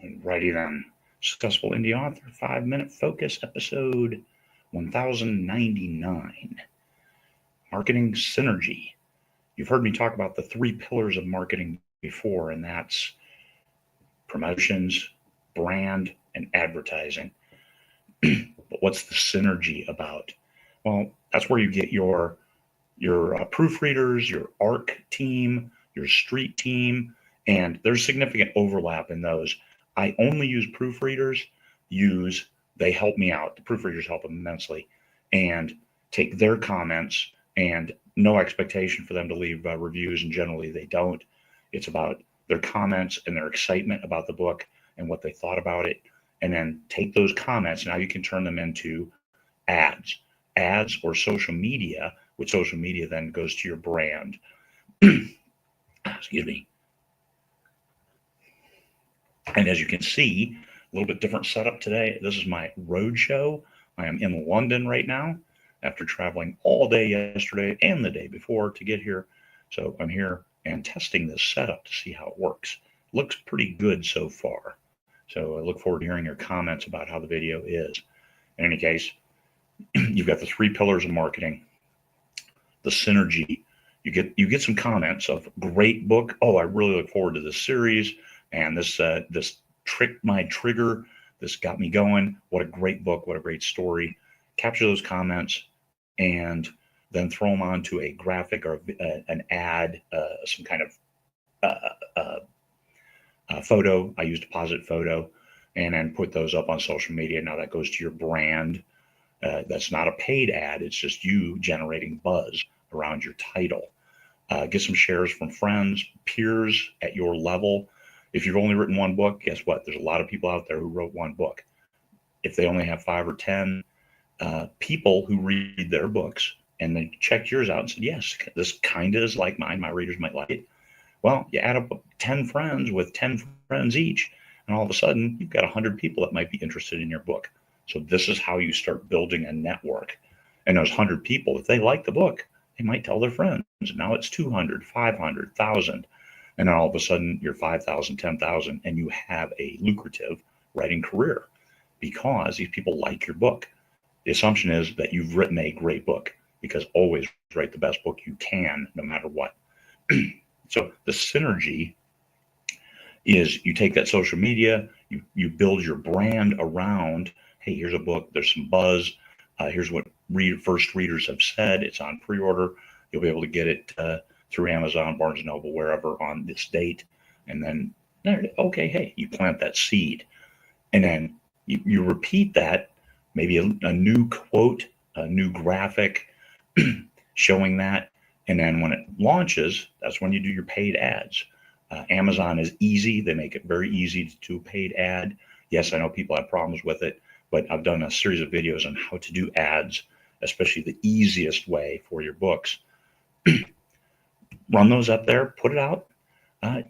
Alrighty then. Successful Indie Author 5-Minute Focus episode 1099. Marketing Synergy. You've heard me talk about the 3 pillars of marketing before, and that's promotions, brand, and advertising. But what's the synergy about? Well, that's where you get your proofreaders, your ARC team, your street team, and there's significant overlap in those. I only use proofreaders. They help me out. The proofreaders help immensely, and take their comments, and no expectation for them to leave reviews, and generally they don't. It's about their comments and their excitement about the book and what they thought about it, and then take those comments. Now you can turn them into ads or social media, which social media then goes to your brand. Excuse me. And as you can see, a little bit different setup today. This is my road show. I am in London right now after traveling all day yesterday and the day before to get here. So I'm here and testing this setup to see how it works. Looks pretty good so far. So I look forward to hearing your comments about how the video is. In any case, you've got the 3 pillars of marketing. The synergy. You get some comments of great book. Oh, I really look forward to this series. And this tricked my trigger. This got me going. What a great book. What a great story. Capture those comments and then throw them onto a graphic or an ad, some kind of photo. I used a deposit photo, and then put those up on social media. Now that goes to your brand. That's not a paid ad. It's just you generating buzz around your title. Get some shares from friends, peers at your level. If you've only written 1 book, guess what? There's a lot of people out there who wrote 1 book. If they only have 5 or 10 people who read their books and they checked yours out and said, yes, this kind of is like mine, my readers might like it. Well, you add up 10 friends with 10 friends each, and all of a sudden you've got 100 people that might be interested in your book. So this is how you start building a network. And those 100 people, if they like the book, they might tell their friends. Now it's 200, 500, 1,000. And then all of a sudden you're 5,000, 10,000, and you have a lucrative writing career because these people like your book. The assumption is that you've written a great book, because always write the best book you can, no matter what. So the synergy is you take that social media, you build your brand around, hey, here's a book, there's some buzz, here's what first readers have said, it's on pre-order, you'll be able to get it through Amazon, Barnes & Noble, wherever on this date. And then, okay, hey, you plant that seed. And then you repeat that, maybe a new quote, a new graphic showing that. And then when it launches, that's when you do your paid ads. Amazon is easy. They make it very easy to do a paid ad. Yes, I know people have problems with it, but I've done a series of videos on how to do ads, especially the easiest way for your books. Run those up there, put it out.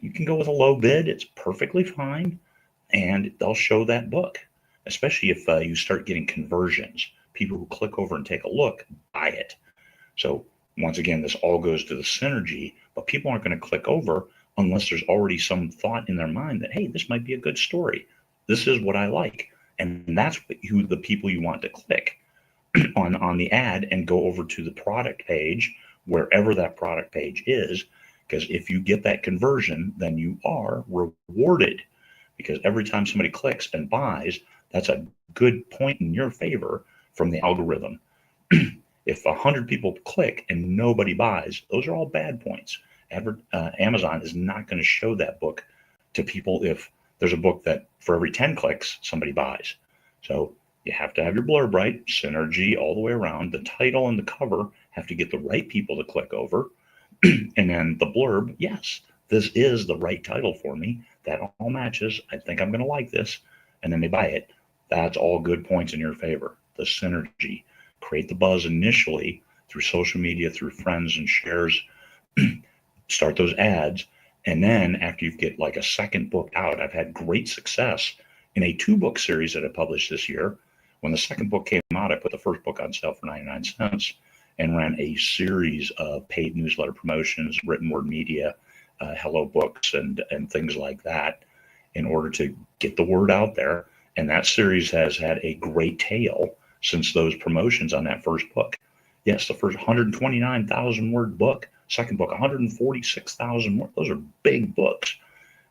You can go with a low bid. It's perfectly fine. And they'll show that book, especially if you start getting conversions. People who click over and take a look, buy it. So once again, this all goes to the synergy, but people aren't going to click over unless there's already some thought in their mind that, hey, this might be a good story. This is what I like. And that's the people you want to click on the ad and go over to the product page, wherever that product page is, because if you get that conversion, then you are rewarded, because every time somebody clicks and buys, that's a good point in your favor from the algorithm. If 100 people click and nobody buys, those are all bad points. Amazon is not going to show that book to people if there's a book that for every 10 clicks, somebody buys. So you have to have your blurb right, synergy all the way around. The title and the cover have to get the right people to click over. And then the blurb, yes, this is the right title for me. That all matches. I think I'm going to like this. And then they buy it. That's all good points in your favor. The synergy. Create the buzz initially through social media, through friends and shares. Start those ads. And then after you get like a second book out, I've had great success in a 2-book series that I published this year. When the second book came out, I put the first book on sale for 99 cents and ran a series of paid newsletter promotions, written word media, hello books, and things like that. in order to get the word out there. And that series has had a great tail since those promotions on that first book. Yes, the first 129,000 word book, second book 146,000 words. Those are big books,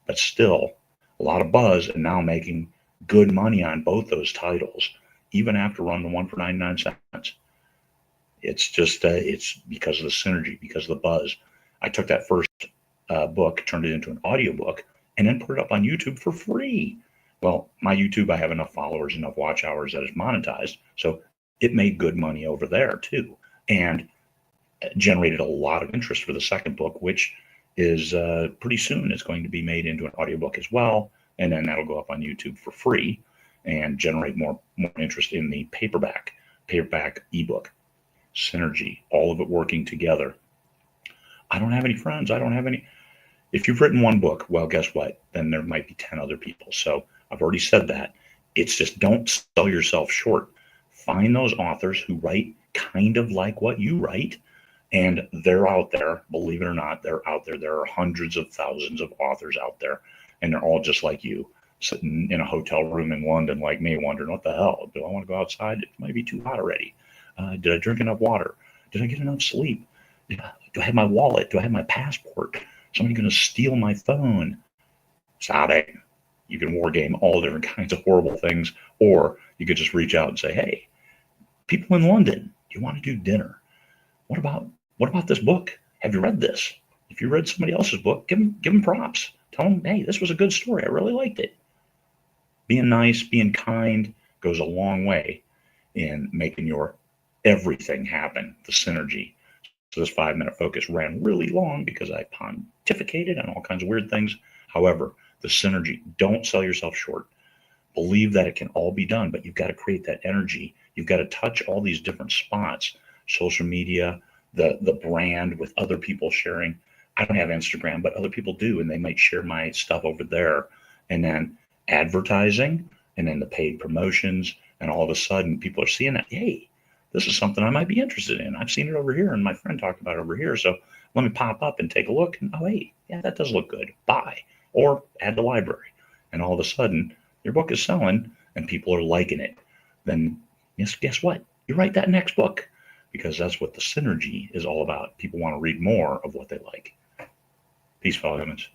but still a lot of buzz, and now making good money on both those titles, even after running the one for 99 cents. It's just, it's because of the synergy, because of the buzz. I took that first book, turned it into an audiobook, and then put it up on YouTube for free. Well, my YouTube, I have enough followers, enough watch hours that it's monetized. So it made good money over there too, and generated a lot of interest for the second book, which is pretty soon it's going to be made into an audiobook as well. And then that'll go up on YouTube for free and generate more interest in the paperback ebook. Synergy, all of it working together. I don't have any friends. I don't have any. If you've written one book, well, guess what? Then there might be 10 other people. So I've already said that. It's just, don't sell yourself short. Find those authors who write kind of like what you write, and they're out there. Believe it or not, they're out there. There are hundreds of thousands of authors out there, and they're all just like you, sitting in a hotel room in London like me, wondering, what the hell? Do I want to go outside? It might be too hot already. Did I drink enough water? Did I get enough sleep? Do I have my wallet? Do I have my passport? Somebody going to steal my phone? Stop it. You can war game all different kinds of horrible things, or you could just reach out and say, hey, people in London, do you want to do dinner? What about this book? Have you read this? If you read somebody else's book, give them props. Tell them, hey, this was a good story. I really liked it. Being nice, being kind goes a long way in making your everything happen, the synergy. So this 5-minute focus ran really long because I pontificated on all kinds of weird things. However, the synergy, don't sell yourself short. Believe that it can all be done, but you've got to create that energy. You've got to touch all these different spots, social media, the brand with other people sharing. I don't have Instagram, but other people do, and they might share my stuff over there. And then advertising, and then the paid promotions, and all of a sudden people are seeing that, hey, this is something I might be interested in. I've seen it over here, and my friend talked about it over here. So let me pop up and take a look. And oh, hey, yeah, that does look good. Buy or add to library. And all of a sudden, your book is selling, and people are liking it. Then guess what? You write that next book, because that's what the synergy is all about. People want to read more of what they like. Peace, fellow humans.